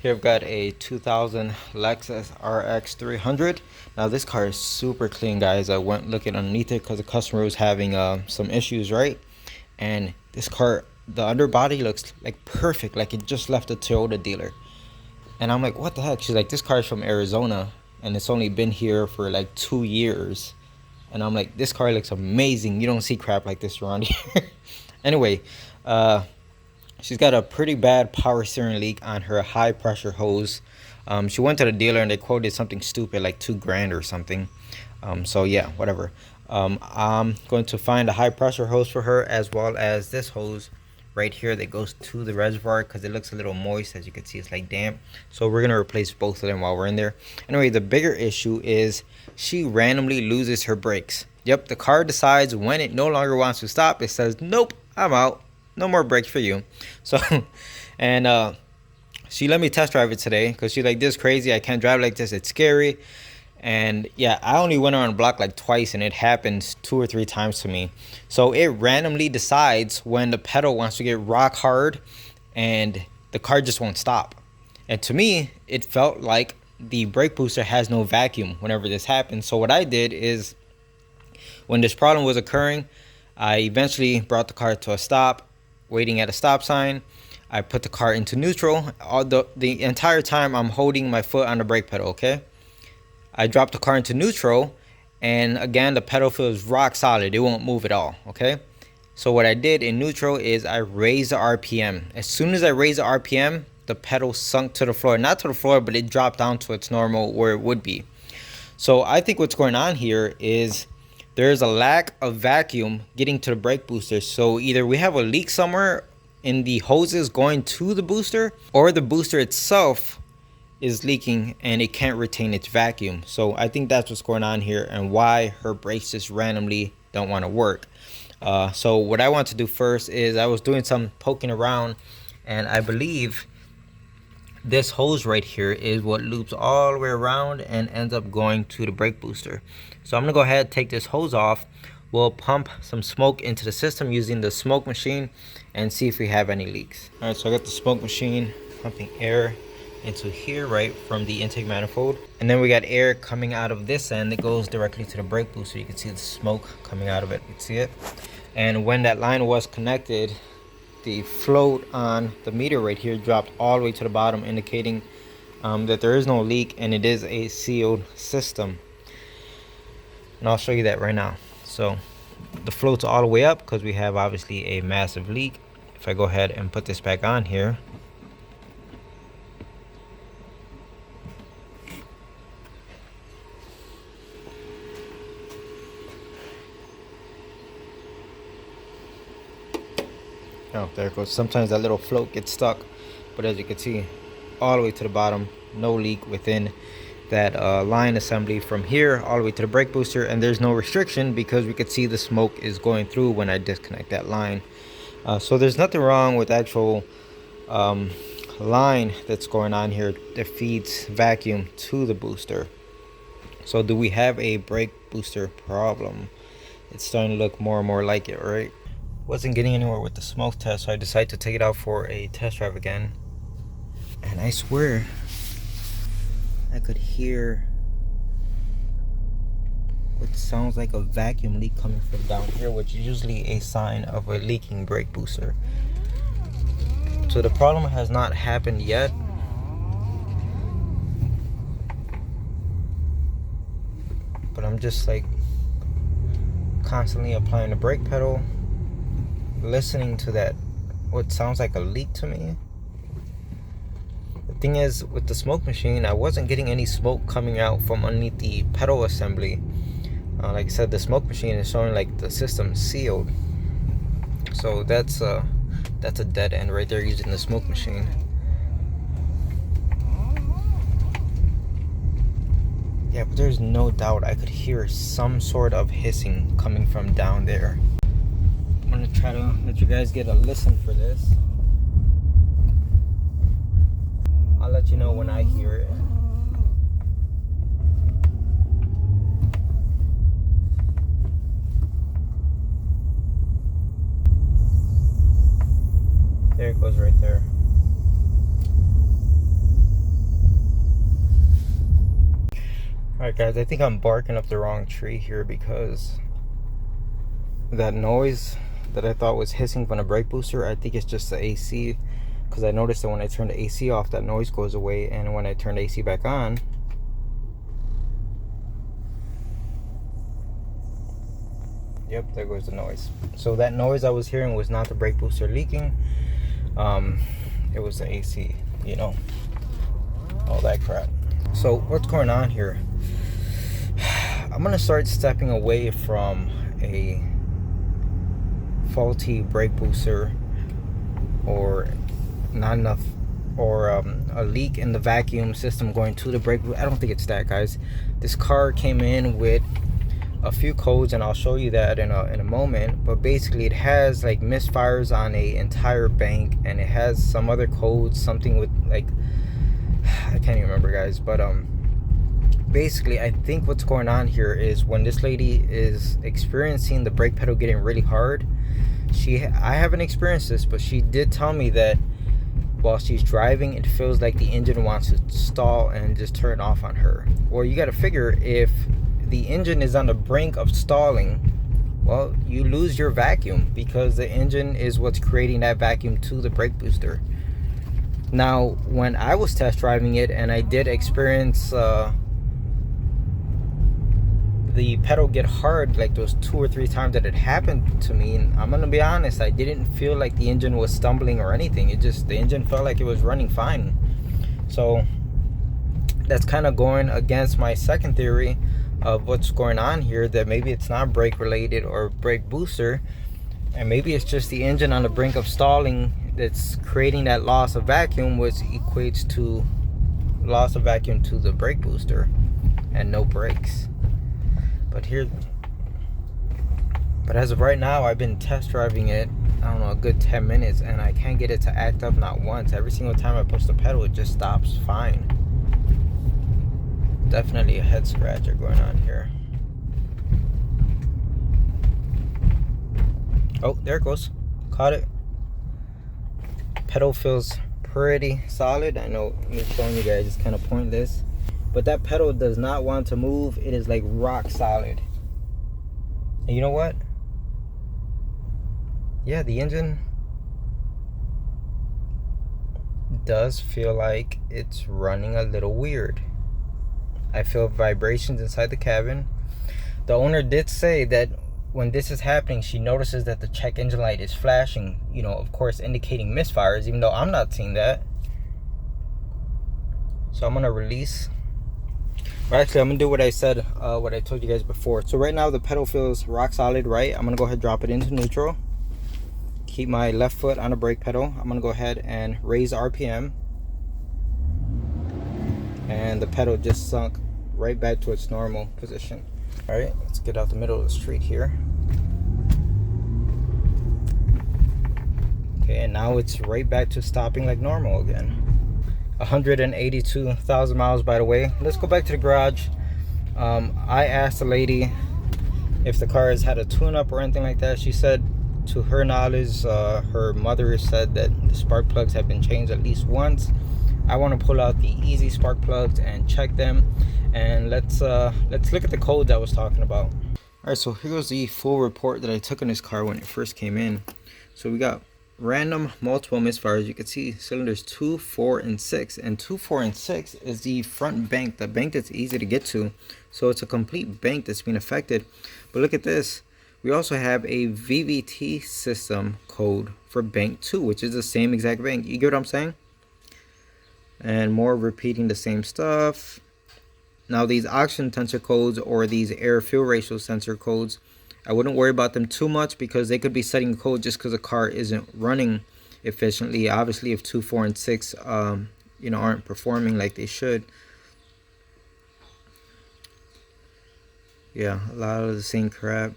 Here I've got a 2000 Lexus RX300. Now this car is super clean, guys. I went looking underneath it because the customer was having some issues, right? And this car, the underbody looks like perfect, like it just left a Toyota dealer. And I'm like, what the heck? She's like, this car is from Arizona and it's only been here for like 2 years. And I'm like, this car looks amazing. You don't see crap like this around here. Anyway, she's got a pretty bad power steering leak on her high pressure hose. She went to the dealer and they quoted something stupid like $2,000 or something. So yeah, whatever. I'm going to find a high pressure hose for her, as well as this hose right here that goes to the reservoir, because it looks a little moist. As you can see, it's like damp. So we're gonna replace both of them while we're in there. Anyway, the bigger issue is she randomly loses her brakes. Yep, the car decides when it no longer wants to stop. It says, nope, I'm out, no more brakes for you. So and she let me test drive it today because she's like, this is crazy, I can't drive like this, it's scary. And yeah, I only went around the block like twice, and it happens 2 or 3 times to me. So it randomly decides when the pedal wants to get rock hard and the car just won't stop. And to me, it felt like the brake booster has no vacuum whenever this happens. So what I did is, when this problem was occurring, I eventually brought the car to a stop, waiting at a stop sign. I put the car into neutral. The entire time I'm holding my foot on the brake pedal, okay? I dropped the car into neutral, and again, the pedal feels rock solid. It won't move at all, okay? So what I did in neutral is I raised the RPM. As soon as I raised the RPM, the pedal sunk to the floor. Not to the floor, but it dropped down to its normal where it would be. So I think what's going on here is there's a lack of vacuum getting to the brake booster. So either we have a leak somewhere in the hoses going to the booster, or the booster itself is leaking and it can't retain its vacuum. So I think that's what's going on here, and why her brakes just randomly don't want to work. So what I want to do first is, I was doing some poking around, and I believe this hose right here is what loops all the way around and ends up going to the brake booster. So I'm gonna go ahead and take this hose off. We'll pump some smoke into the system using the smoke machine and see if we have any leaks. All right, so I got the smoke machine pumping air into here right from the intake manifold, and then we got air coming out of this end that goes directly to the brake booster. You can see the smoke coming out of it. You can see it. And when that line was connected, the float on the meter right here dropped all the way to the bottom, indicating that there is no leak and it is a sealed system. And I'll show you that right now. So the float's all the way up because we have obviously a massive leak. If I go ahead and put this back on here, oh, there it goes. Sometimes that little float gets stuck, but as you can see, all the way to the bottom, no leak within that line assembly from here all the way to the brake booster. And there's no restriction because we could see the smoke is going through when I disconnect that line. So there's nothing wrong with actual line that's going on here that feeds vacuum to the booster. So do we have a brake booster problem? It's starting to look more and more like it, right? Wasn't getting anywhere with the smoke test, so I decided to take it out for a test drive again. And I swear I could hear what sounds like a vacuum leak coming from down here, which is usually a sign of a leaking brake booster. So the problem has not happened yet. But I'm just like constantly applying the brake pedal, listening to that, what sounds like a leak to me. The thing is, with the smoke machine, I wasn't getting any smoke coming out from underneath the pedal assembly. Like I said, the smoke machine is showing like the system's sealed. So that's a dead end right there using the smoke machine. Yeah, but there's no doubt I could hear some sort of hissing coming from down there. I'm gonna try to let you guys get a listen for this. I'll let you know when I hear it. There it goes right there. Alright guys, I think I'm barking up the wrong tree here, because that noise that I thought was hissing from the brake booster, I think it's just the AC, because I noticed that when I turn the AC off, that noise goes away, and when I turn the AC back on, yep, there goes the noise. So that noise I was hearing was not the brake booster leaking, it was the AC, you know, all that crap. So what's going on here? I'm gonna start stepping away from a faulty brake booster, or not enough, or a leak in the vacuum system going to the brake booster. I don't think it's that, guys. This car came in with a few codes, and I'll show you that in a moment. But basically, it has like misfires on a entire bank, and it has some other codes, something with like, I can't even remember, guys. But basically, I think what's going on here is when this lady is experiencing the brake pedal getting really hard, I haven't experienced this, but she did tell me that while she's driving, it feels like the engine wants to stall and just turn off on her. Well, you got to figure, if the engine is on the brink of stalling, well, you lose your vacuum, because the engine is what's creating that vacuum to the brake booster. Now, when I was test driving it, and I did experience the pedal get hard like those 2 or 3 times that it happened to me, and I'm gonna be honest, I didn't feel like the engine was stumbling or anything. The engine felt like it was running fine. So that's kind of going against my second theory of what's going on here, that maybe it's not brake related or brake booster, and maybe it's just the engine on the brink of stalling that's creating that loss of vacuum, which equates to loss of vacuum to the brake booster and no brakes. But as of right now, I've been test driving it, I don't know, a good 10 minutes, and I can't get it to act up not once. Every single time I push the pedal, it just stops fine. Definitely a head scratcher going on here. Oh, there it goes. Caught it. Pedal feels pretty solid. I know me showing you guys is kind of pointless, but that pedal does not want to move. It is like rock solid. And you know what? Yeah, the engine does feel like it's running a little weird. I feel vibrations inside the cabin. The owner did say that when this is happening, she notices that the check engine light is flashing, you know, of course indicating misfires, even though I'm not seeing that. So I'm gonna release. Or actually, I'm gonna do what I said, what I told you guys before. So right now the pedal feels rock solid, right? I'm gonna go ahead and drop it into neutral. Keep my left foot on the brake pedal. I'm gonna go ahead and raise RPM. And the pedal just sunk right back to its normal position. All right, let's get out the middle of the street here. Okay, and now it's right back to stopping like normal again. 182,000 miles, by the way. Let's go back to the garage. I asked the lady if the car has had a tune-up or anything like that. She said, to her knowledge, her mother said that the spark plugs have been changed at least once. I want to pull out the easy spark plugs and check them, and let's look at the code I was talking about. All right, so here goes the full report that I took on this car when it first came in. So we got random multiple misfires. You can see cylinders 2, 4, and 6, and 2, 4, and 6 is the front bank, the bank that's easy to get to. So it's a complete bank that's been affected. But look at this, we also have a VVT system code for bank 2, which is the same exact bank. You get what I'm saying? And more repeating the same stuff. Now these oxygen sensor codes, or these air fuel ratio sensor codes, I wouldn't worry about them too much, because they could be setting a code just because the car isn't running efficiently. Obviously, if 2, 4, and 6 aren't performing like they should. Yeah, a lot of the same crap.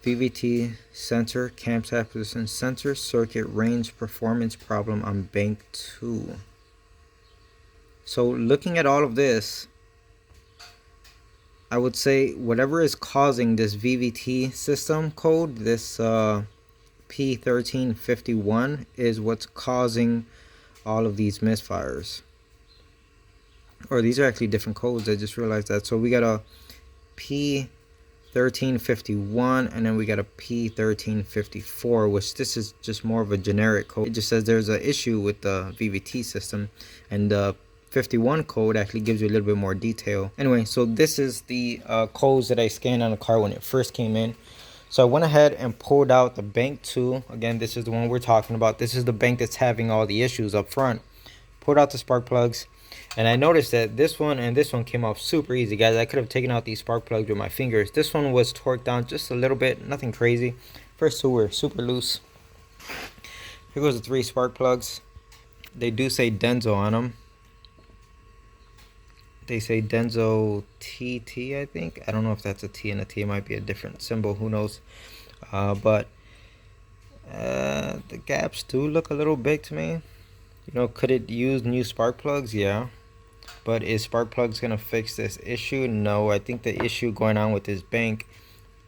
VVT sensor, camshaft position sensor, circuit range performance problem on bank 2. So looking at all of this, I would say whatever is causing this VVT system code, this P1351, is what's causing all of these misfires. Or these are actually different codes. I just realized that. So we got a P1351 and then we got a P1354, which this is just more of a generic code. It just says there's an issue with the VVT system, and the 51 code actually gives you a little bit more detail. Anyway, so this is the codes that I scanned on the car when it first came in. So I went ahead and pulled out the bank 2. Again, this is the one we're talking about. This is the bank that's having all the issues up front. Pulled out the spark plugs, and I noticed that this one and this one came off super easy, guys. I could have taken out these spark plugs with my fingers. This one was torqued down just a little bit, nothing crazy. First two were super loose. Here goes the 3 spark plugs. They do say Denso on them. They say Denso TT, I think. I don't know if that's a T and a T. It might be a different symbol. Who knows? But the gaps do look a little big to me. You know, could it use new spark plugs? Yeah. But is spark plugs going to fix this issue? No. I think the issue going on with this bank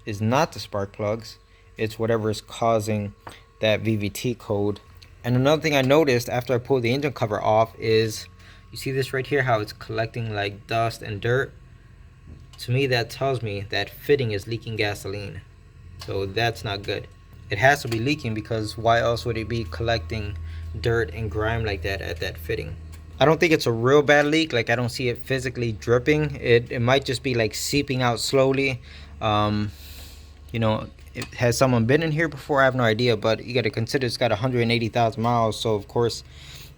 is not the spark plugs. It's whatever is causing that VVT code. And another thing I noticed after I pulled the engine cover off is, you see this right here, how it's collecting like dust and dirt? To me, that tells me that fitting is leaking gasoline. So that's not good. It has to be leaking, because why else would it be collecting dirt and grime like that at that fitting? I don't think it's a real bad leak. Like, I don't see it physically dripping. It might just be like seeping out slowly. You know, has someone been in here before? I have no idea, but you got to consider it's got 180,000 miles. So of course,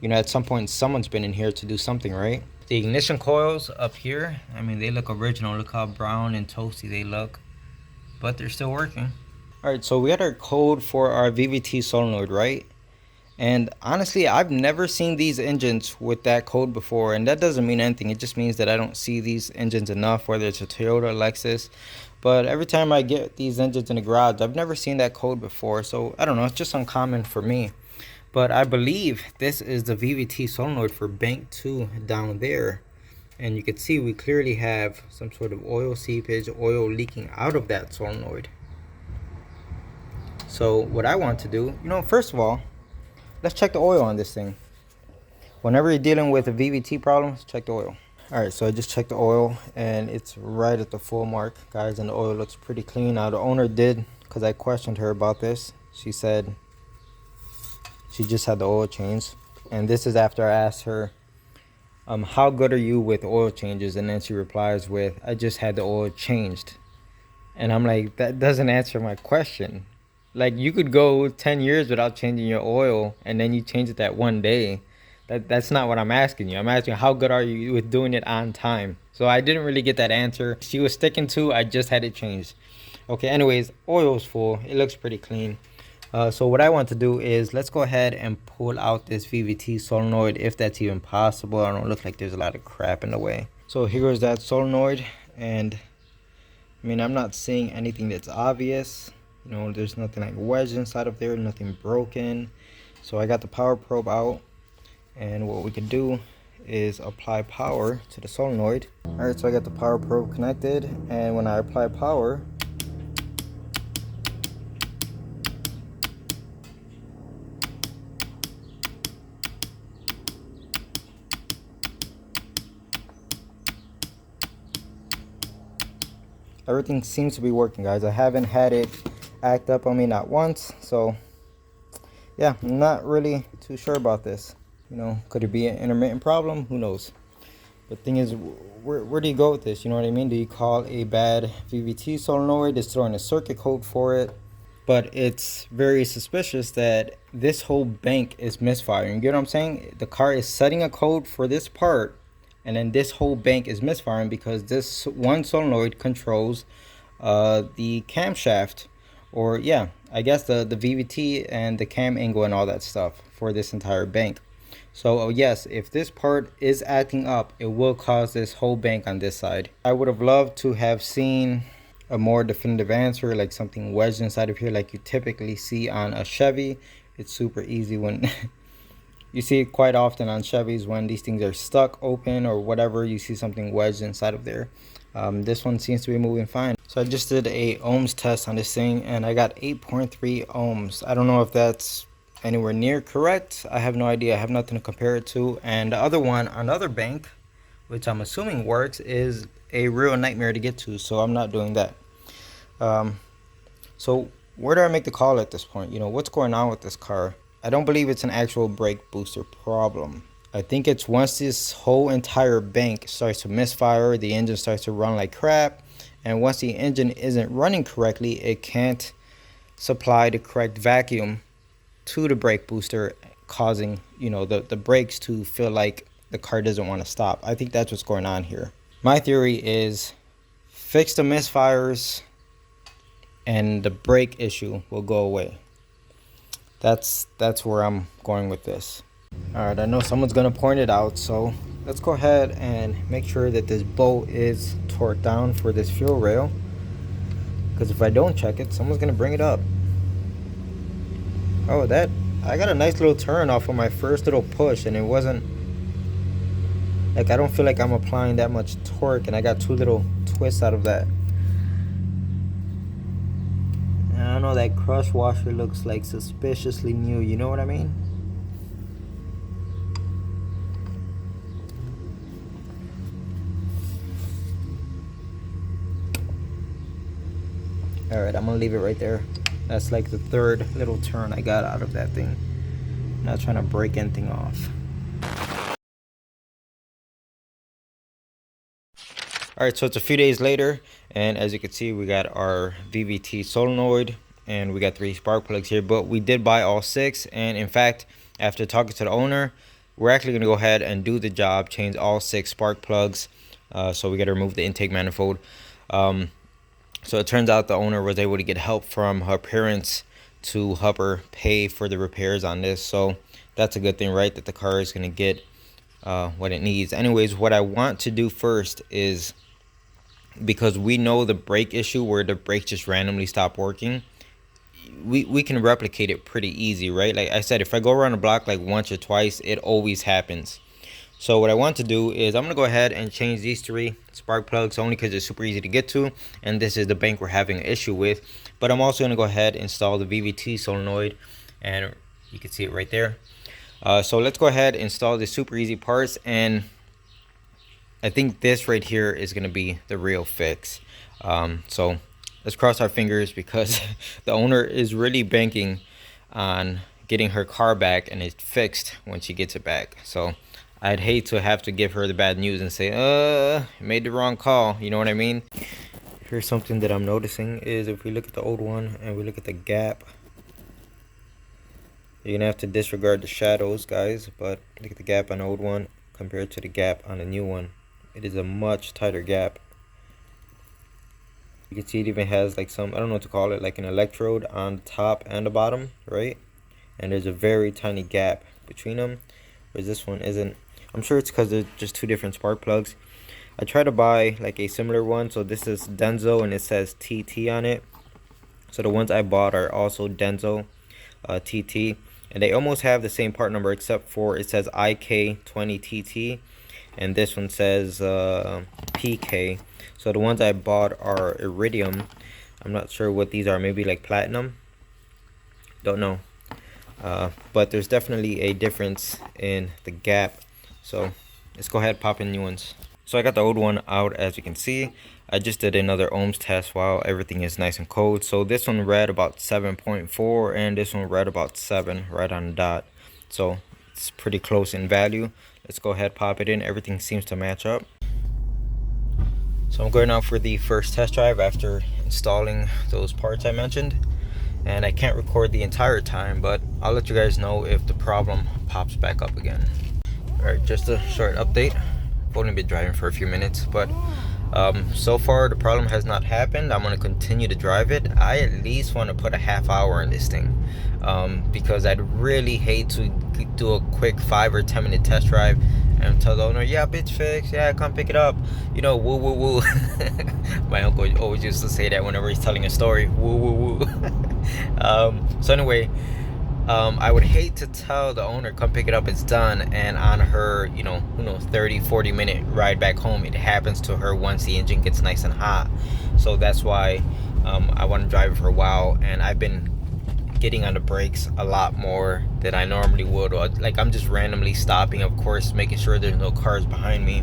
you know, at some point someone's been in here to do something, right? The ignition coils up here, I mean, they look original. Look how brown and toasty they look, but they're still working. All right, so we got our code for our VVT solenoid, right? And honestly, I've never seen these engines with that code before, and that doesn't mean anything. It just means that I don't see these engines enough, whether it's a Toyota, Lexus. But every time I get these engines in the garage, I've never seen that code before. So I don't know, it's just uncommon for me. But I believe this is the VVT solenoid for bank 2 down there. And you can see we clearly have some sort of oil seepage, oil leaking out of that solenoid. So what I want to do, you know, first of all, let's check the oil on this thing. Whenever you're dealing with a VVT problem, check the oil. All right, so I just checked the oil and it's right at the full mark, guys, and the oil looks pretty clean. Now the owner did, because I questioned her about this, she said she just had the oil changed. And this is after I asked her, how good are you with oil changes? And then she replies with, I just had the oil changed. And I'm like, that doesn't answer my question. Like, you could go 10 years without changing your oil, and then you change it that one day. That's not what I'm asking you. I'm asking how good are you with doing it on time? So I didn't really get that answer. She was sticking to, I just had it changed. Okay, anyways, oil's full. It looks pretty clean. So what I want to do is, let's go ahead and pull out this VVT solenoid, if that's even possible. I don't look like there's a lot of crap in the way. So here goes that solenoid, and I mean, I'm not seeing anything that's obvious. You know, there's nothing like wedged inside of there, nothing broken. So I got the power probe out, and what we can do is apply power to the solenoid. All right, so I got the power probe connected, and when I apply power, everything seems to be working, guys. I haven't had it act up on me, not once. So yeah, I'm not really too sure about this. You know, could it be an intermittent problem? Who knows? But thing is, where do you go with this? You know what I mean? Do you call a bad VVT solenoid? Is throwing a circuit code for it? But it's very suspicious that this whole bank is misfiring. You get what I'm saying? The car is setting a code for this part, and then this whole bank is misfiring because this one solenoid controls the camshaft, or yeah, I guess the VVT and the cam angle and all that stuff for this entire bank. So yes, if this part is acting up, it will cause this whole bank on this side. I would have loved to have seen a more definitive answer, like something wedged inside of here like you typically see on a Chevy. It's super easy when you see it quite often on Chevys when these things are stuck open or whatever, you see something wedged inside of there. This one seems to be moving fine. So I just did a ohms test on this thing, and I got 8.3 ohms. I don't know if that's anywhere near correct. I have no idea. I have nothing to compare it to. And the other one, another bank, which I'm assuming works, is a real nightmare to get to, so I'm not doing that. So where do I make the call at this point? You know, what's going on with this car? I don't believe it's an actual brake booster problem. I think it's once this whole entire bank starts to misfire, the engine starts to run like crap, and once the engine isn't running correctly, it can't supply the correct vacuum to the brake booster, causing, you know, the brakes to feel like the car doesn't want to stop. I think that's what's going on here. My theory is fix the misfires and the brake issue will go away. That's where I'm going with this. All right, I know someone's gonna point it out, so let's go ahead and make sure that this bolt is torqued down for this fuel rail, because if I don't check it, someone's gonna bring it up. Oh, that I got a nice little turn off of my first little push, and it wasn't like, I don't feel like I'm applying that much torque, and I got two little twists out of that. And I don't know, that crush washer looks like suspiciously new, you know what I mean? All right, I'm gonna leave it right there. That's like the third little turn I got out of that thing. Not trying to break anything off. All right, so it's a few days later, and as you can see, we got our VVT solenoid, and we got 3 spark plugs here, but we did buy all 6, and in fact, after talking to the owner, we're actually gonna go ahead and do the job, change all 6 spark plugs. So we gotta remove the intake manifold. So it turns out the owner was able to get help from her parents to help her pay for the repairs on this. So that's a good thing, right? That the car is going to get what it needs. Anyways, what I want to do first is, because we know the brake issue where the brakes just randomly stop working, we can replicate it pretty easy, right? Like I said, if I go around the block like once or twice, it always happens. So what I want to do is I'm going to go ahead and change these 3 spark plugs, only because it's super easy to get to, and this is the bank we're having an issue with. But I'm also going to go ahead and install the VVT solenoid, and you can see it right there. So let's go ahead and install the super easy parts, and I think this right here is going to be the real fix. So let's cross our fingers, because the owner is really banking on getting her car back and it's fixed when she gets it back. So I'd hate to have to give her the bad news and say, made the wrong call. You know what I mean? Here's something that I'm noticing is, if we look at the old one and we look at the gap, you're gonna have to disregard the shadows, guys, but look at the gap on the old one compared to the gap on the new one. It is a much tighter gap. You can see it even has like some, I don't know what to call it, like an electrode on the top and the bottom, right? And there's a very tiny gap between them, whereas this one isn't. I'm sure it's because they're just 2 different spark plugs. I tried to buy like a similar one. So this is Denso and it says TT on it. So the ones I bought are also Denso TT. And they almost have the same part number, except for it says IK20TT. And this one says PK. So the ones I bought are Iridium. I'm not sure what these are. Maybe like Platinum. Don't know. But there's definitely a difference in the gap. So let's go ahead and pop in new ones. So I got the old one out, as you can see. I just did another ohms test while everything is nice and cold. So this one read about 7.4 and this one read about 7, right on the dot. So it's pretty close in value. Let's go ahead, pop it in. Everything seems to match up. So I'm going out for the first test drive after installing those parts I mentioned. And I can't record the entire time, but I'll let you guys know if the problem pops back up again. Alright, just a short update. I've only been driving for a few minutes, but so far the problem has not happened. I'm going to continue to drive it. I at least want to put a half hour in this thing, because I'd really hate to do a quick 5 or 10 minute test drive and tell the owner, yeah, bitch fixed, yeah, come pick it up, you know, woo woo woo. My uncle always used to say that whenever he's telling a story, woo woo woo. So anyway, I would hate to tell the owner, come pick it up, it's done, and on her, you know, who knows, 30-40 minute ride back home, it happens to her once the engine gets nice and hot. So that's why I want to drive it for a while, and I've been getting on the brakes a lot more than I normally would. Or, like, I'm just randomly stopping, of course, making sure there's no cars behind me.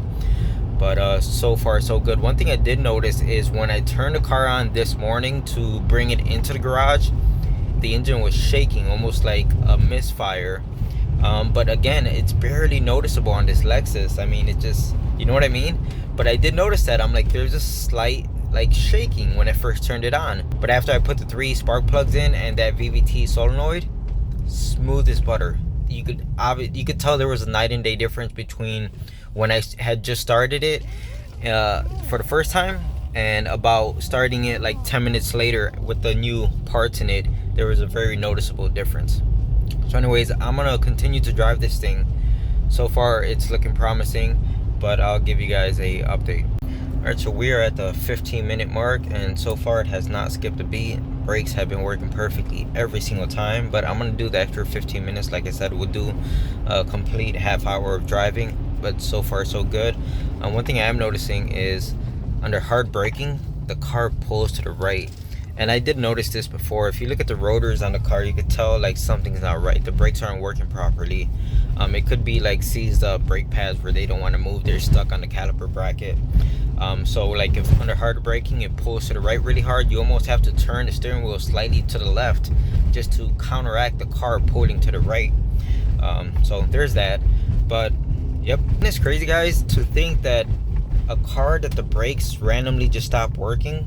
But so far so good. One thing I did notice is when I turned the car on this morning to bring it into the garage, the engine was shaking, almost like a misfire. But again, it's barely noticeable on this Lexus. I mean, it just, you know what I mean? But I did notice that. I'm like, there's a slight like shaking when I first turned it on. But after I put the 3 spark plugs in and that VVT solenoid, smooth as butter. You could tell there was a night and day difference between when I had just started it for the first time and about starting it like 10 minutes later with the new parts in it. There was a very noticeable difference. So anyways, I'm gonna continue to drive this thing. So far it's looking promising, but I'll give you guys a update. Alright, so we are at the 15-minute mark, and so far it has not skipped a beat. Brakes have been working perfectly every single time, but I'm gonna do the extra 15 minutes. Like I said, we'll do a complete half hour of driving, but so far so good. One thing I am noticing is under hard braking, the car pulls to the right. And I did notice this before. If you look at the rotors on the car, you could tell like something's not right. The brakes aren't working properly. It could be like seized up brake pads where they don't want to move. They're stuck on the caliper bracket. So like if under hard braking it pulls to the right really hard, you almost have to turn the steering wheel slightly to the left just to counteract the car pulling to the right. So there's that. But yep, it's crazy, guys, to think that a car that the brakes randomly just stop working,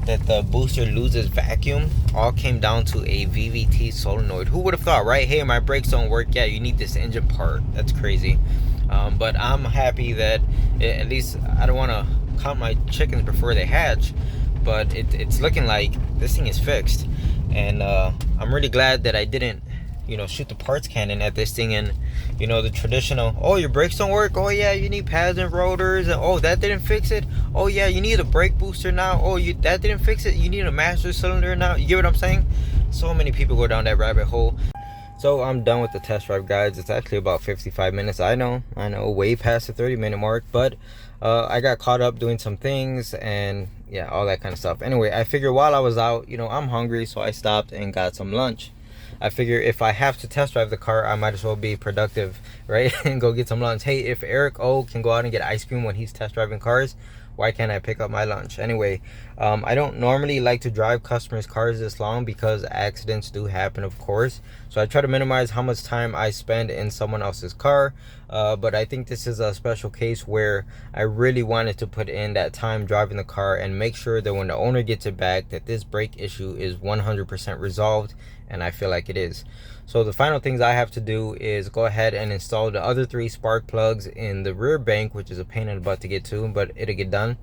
that the booster loses vacuum, all came down to a VVT solenoid. Who would have thought, right? Hey, my brakes don't work. Yeah, you need this engine part. That's crazy. But I'm happy that at least I don't want to count my chickens before they hatch, but it's looking like this thing is fixed. And I'm really glad that I didn't, shoot the parts cannon at this thing. And the traditional, oh, your brakes don't work, oh yeah, you need pads and rotors, and oh, that didn't fix it, oh yeah, you need a brake booster now, oh, that didn't fix it, you need a master cylinder now. You get what I'm saying? So many people go down that rabbit hole. So I'm done with the test drive, guys. It's actually about 55 minutes. I know, way past the 30-minute mark, but I got caught up doing some things and yeah, all that kind of stuff. Anyway, I figured while I was out, I'm hungry, so I stopped and got some lunch. I figure if I have to test drive the car, I might as well be productive, right? And go get some lunch. Hey, if Eric O can go out and get ice cream when he's test driving cars, why can't I pick up my lunch? Anyway, I don't normally like to drive customers' cars this long because accidents do happen, of course. So I try to minimize how much time I spend in someone else's car. But I think this is a special case where I really wanted to put in that time driving the car and make sure that when the owner gets it back, that this brake issue is 100% resolved, and I feel like it is. So the final things I have to do is go ahead and install the other 3 spark plugs in the rear bank, which is a pain in the butt to get to, but it'll get done.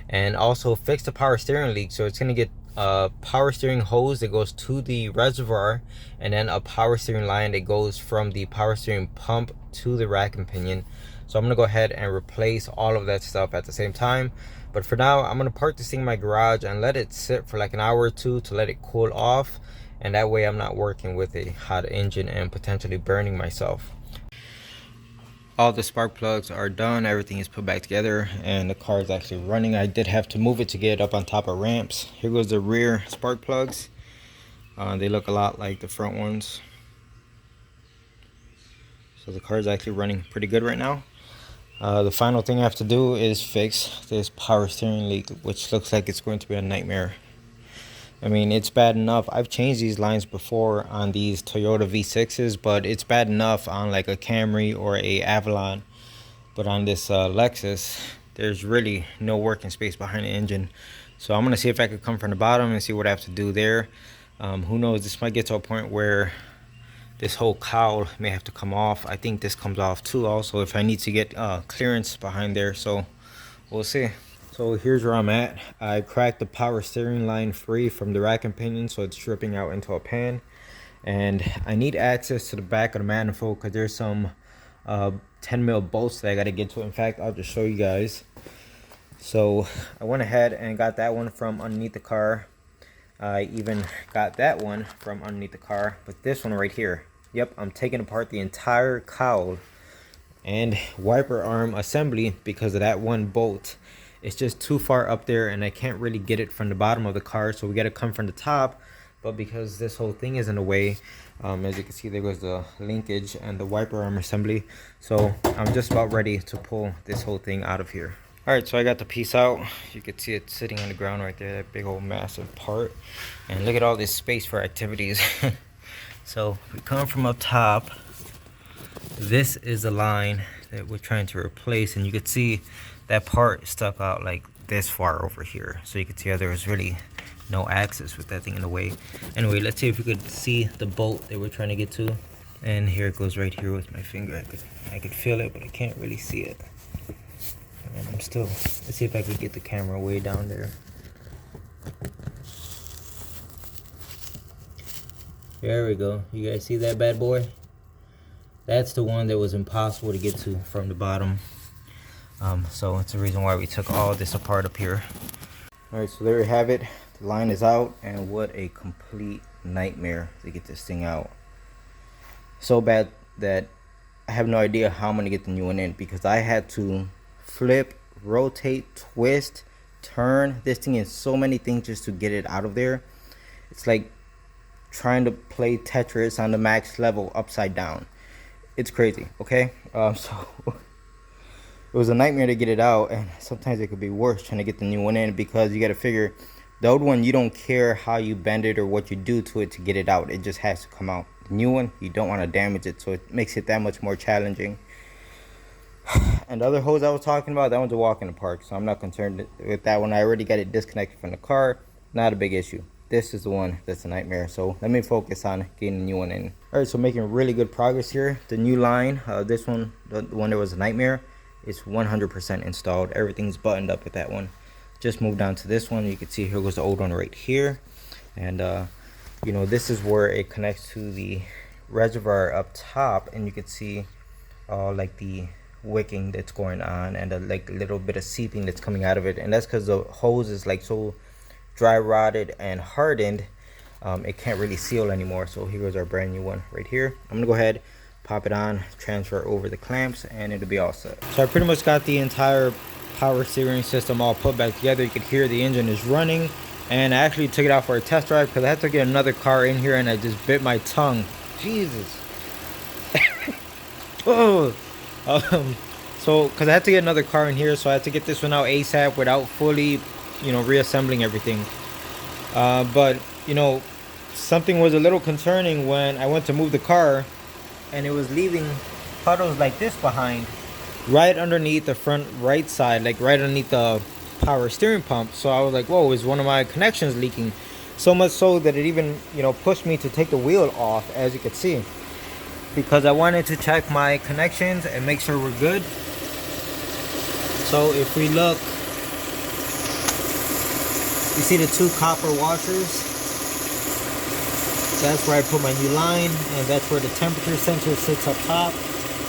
And also fix the power steering leak. So it's going to get a power steering hose that goes to the reservoir, and then a power steering line that goes from the power steering pump to the rack and pinion. So I'm going to go ahead and replace all of that stuff at the same time. But for now, I'm going to park this thing in my garage and let it sit for like an hour or two to let it cool off. And that way I'm not working with a hot engine and potentially burning myself. All the spark plugs are done, everything is put back together, and the car is actually running. I did have to move it to get it up on top of ramps. Here goes the rear spark plugs. They look a lot like the front ones. So the car is actually running pretty good right now. The final thing I have to do is fix this power steering leak, which looks like it's going to be a nightmare. I mean, it's bad enough. I've changed these lines before on these Toyota V6s, but it's bad enough on like a Camry or a Avalon. But on this Lexus, there's really no working space behind the engine. So I'm going to see if I could come from the bottom and see what I have to do there. Who knows, this might get to a point where this whole cowl may have to come off. I think this comes off too also if I need to get clearance behind there. So we'll see. So here's where I'm at. I cracked the power steering line free from the rack and pinion, so it's dripping out into a pan. And I need access to the back of the manifold because there's some 10 mil bolts that I got to get to. In fact, I'll just show you guys. So I went ahead and got that one from underneath the car. I even got that one from underneath the car. But this one right here, yep, I'm taking apart the entire cowl and wiper arm assembly because of that one bolt. It's just too far up there and I can't really get it from the bottom of the car, so we got to come from the top but because this whole thing is in the way, as you can see, there goes the linkage and the wiper arm assembly. So I'm just about ready to pull this whole thing out of here. All right, so I got the piece out. You can see it sitting on the ground right there, that big old massive part. And look at all this space for activities. So we come from up top. This is the line that we're trying to replace, and you can see that part stuck out like this far over here. So you can see how there was really no access with that thing in the way. Anyway, let's see if we could see the bolt that we're trying to get to. And here it goes right here with my finger. I could feel it, but I can't really see it. And I'm still, let's see if I could get the camera way down there. There we go. You guys see that bad boy? That's the one that was impossible to get to from the bottom. So it's the reason why we took all this apart up here. All right, so there you have it. The line is out, and what a complete nightmare to get this thing out. So bad that I have no idea how I'm gonna get the new one in, because I had to flip, rotate, twist, turn this thing in so many things just to get it out of there. It's like trying to play Tetris on the max level upside down. It's crazy. Okay, so it was a nightmare to get it out, and sometimes it could be worse trying to get the new one in, because you got to figure the old one, you don't care how you bend it or what you do to it to get it out. It just has to come out. The new one, you don't want to damage it, so it makes it that much more challenging. And the other hose I was talking about, that one's a walk in the park, so I'm not concerned with that one. I already got it disconnected from the car. Not a big issue. This is the one that's a nightmare, so let me focus on getting the new one in. All right, so making really good progress here. The new line, this one, the one that was a nightmare, is 100% installed. Everything's buttoned up with that one. Just moved on to this one. You can see here goes the old one right here, and you know, this is where it connects to the reservoir up top, and you can see like the wicking that's going on, and like a little bit of seeping that's coming out of it, and that's because the hose is like so dry rotted and hardened, it can't really seal anymore. So here goes our brand new one right here. I'm gonna go ahead, pop it on, transfer over the clamps, and it'll be all set. So I pretty much got the entire power steering system all put back together. You could hear the engine is running, and I actually took it out for a test drive because I had to get another car in here, and I just bit my tongue. Jesus. Oh. So because I had to get another car in here, so I had to get this one out ASAP without fully, you know, reassembling everything. But you know, something was a little concerning when I went to move the car, and it was leaving puddles like this behind, right underneath the front right side, like right underneath the power steering pump. So I was like, whoa, is one of my connections leaking? So much so that it even, you know, pushed me to take the wheel off, as you can see, because I wanted to check my connections and make sure we're good. So if we look, you see the two copper washers. That's where I put my new line, and that's where the temperature sensor sits up top.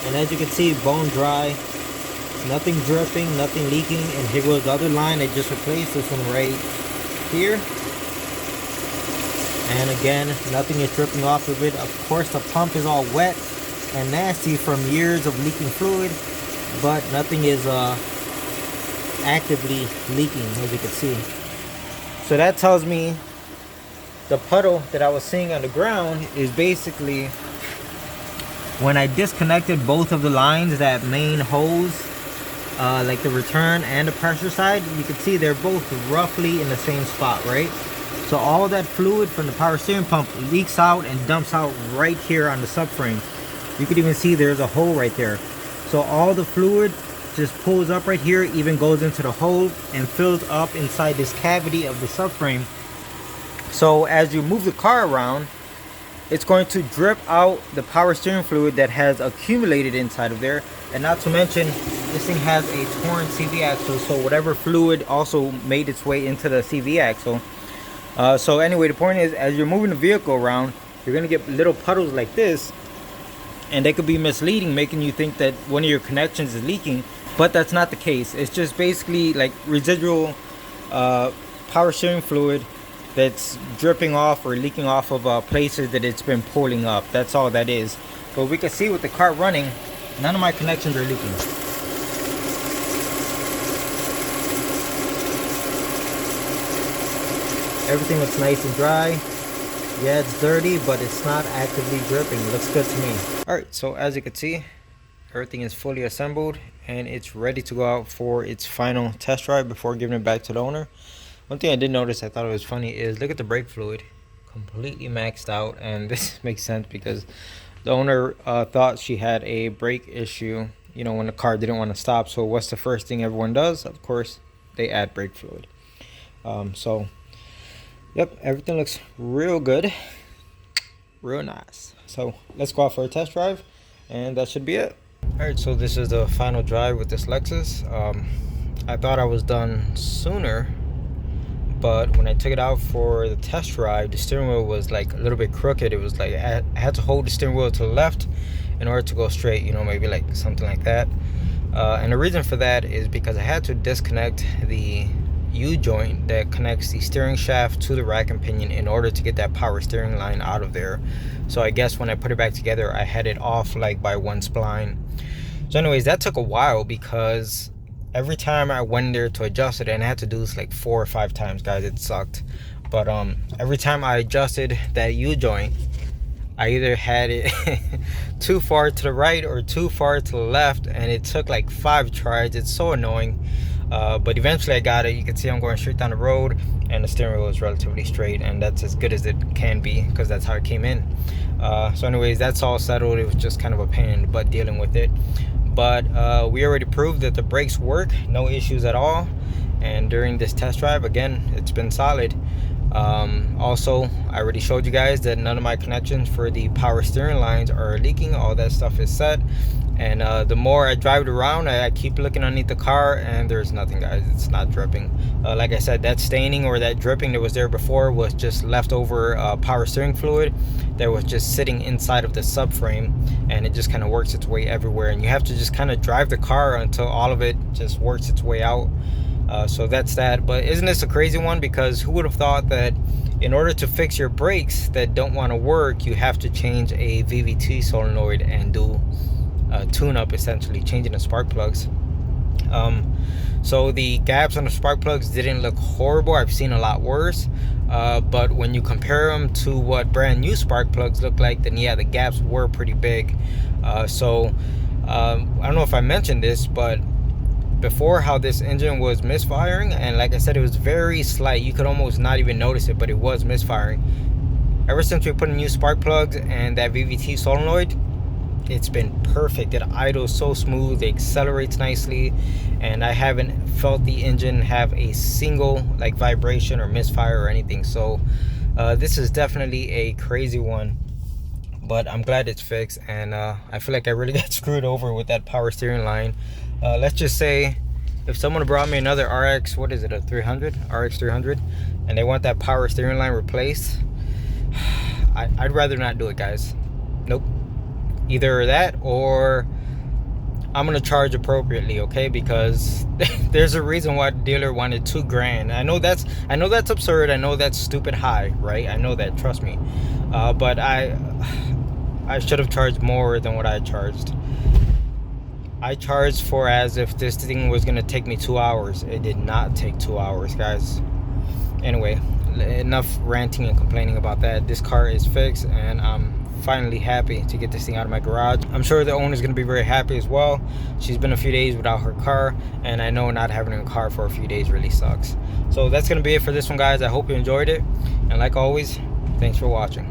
And as you can see, bone dry, nothing dripping, nothing leaking. And here goes the other line I just replaced, this one right here. And again, nothing is dripping off of it. Of course, the pump is all wet and nasty from years of leaking fluid, but nothing is actively leaking, as you can see. So that tells me the puddle that I was seeing on the ground is basically when I disconnected both of the lines, that main hose, like the return and the pressure side, you can see they're both roughly in the same spot, right? So all that fluid from the power steering pump leaks out and dumps out right here on the subframe. You could even see there's a hole right there. So all the fluid just pulls up right here, even goes into the hole and fills up inside this cavity of the subframe. So as you move the car around, it's going to drip out the power steering fluid that has accumulated inside of there. And not to mention, this thing has a torn CV axle, so whatever fluid also made its way into the CV axle. So anyway, the point is, as you're moving the vehicle around, you're going to get little puddles like this, and they could be misleading, making you think that one of your connections is leaking, but that's not the case. It's just basically like residual power steering fluid that's dripping off or leaking off of places that it's been pulling up. That's all that is. But we can see with the car running, none of my connections are leaking. Everything looks nice and dry. Yeah, it's dirty, but it's not actively dripping. Looks good to me. All right, so as you can see, everything is fully assembled and it's ready to go out for its final test drive before giving it back to the owner. One thing I did notice, I thought it was funny, is look at the brake fluid, completely maxed out. And this makes sense because the owner thought she had a brake issue, you know, when the car didn't want to stop. So what's the first thing everyone does? Of course, they add brake fluid. So yep, everything looks real good, real nice. So let's go out for a test drive and that should be it. All right, so this is the final drive with this Lexus. I thought I was done sooner, but when I took it out for the test drive, the steering wheel was like a little bit crooked. It was like I had to hold the steering wheel to the left in order to go straight, you know, maybe like something like that. And the reason for that is because I had to disconnect the U-joint that connects the steering shaft to the rack and pinion in order to get that power steering line out of there. So I guess when I put it back together, I had it off like by one spline. So anyways, that took a while because every time I went there to adjust it, and I had to do this like 4 or 5 times, guys, it sucked. But every time I adjusted that U-joint, I either had it too far to the right or too far to the left, and it took like 5 tries. It's so annoying. But eventually I got it. You can see I'm going straight down the road and the steering wheel is relatively straight, and that's as good as it can be because that's how it came in. So anyways, that's all settled. It was just kind of a pain in the butt dealing with it. But we already proved that the brakes work, no issues at all. And during this test drive, again, it's been solid. Also, I already showed you guys that none of my connections for the power steering lines are leaking. All that stuff is set. And the more I drive it around, I keep looking underneath the car and there's nothing, guys. It's not dripping. Like I said, that staining or that dripping that was there before was just leftover power steering fluid that was just sitting inside of the subframe, and it just kind of works its way everywhere, and you have to just kind of drive the car until all of it just works its way out. So that's that. But isn't this a crazy one? Because who would have thought that in order to fix your brakes that don't want to work, you have to change a VVT solenoid and do tune-up, essentially changing the spark plugs. So the gaps on the spark plugs didn't look horrible. I've seen a lot worse, but when you compare them to what brand new spark plugs look like, then yeah, the gaps were pretty big. So I don't know if I mentioned this, but before, how this engine was misfiring, and like I said, it was very slight. You could almost not even notice it, but it was misfiring. Ever since we put in new spark plugs and that VVT solenoid, it's been perfect. It idles so smooth, it accelerates nicely, and I haven't felt the engine have a single like vibration or misfire or anything. So this is definitely a crazy one, but I'm glad it's fixed. And I feel like I really got screwed over with that power steering line. Let's just say if someone brought me another RX, what is it, a 300, RX300, and they want that power steering line replaced, I'd rather not do it, guys. Nope. Either that or I'm gonna charge appropriately, okay? Because there's a reason why the dealer wanted $2,000. I know that's absurd. I know that's stupid high, right? I know that, trust me. But I should have charged more than what I charged. I charged for as if this thing was gonna take me 2 hours. It did not take 2 hours, guys. Anyway, enough ranting and complaining about that. This car is fixed, and I'm finally happy to get this thing out of my garage. I'm sure the owner's gonna be very happy as well. She's been a few days without her car, and I know not having a car for a few days really sucks. So that's gonna be it for this one, guys. I hope you enjoyed it, and like always, thanks for watching.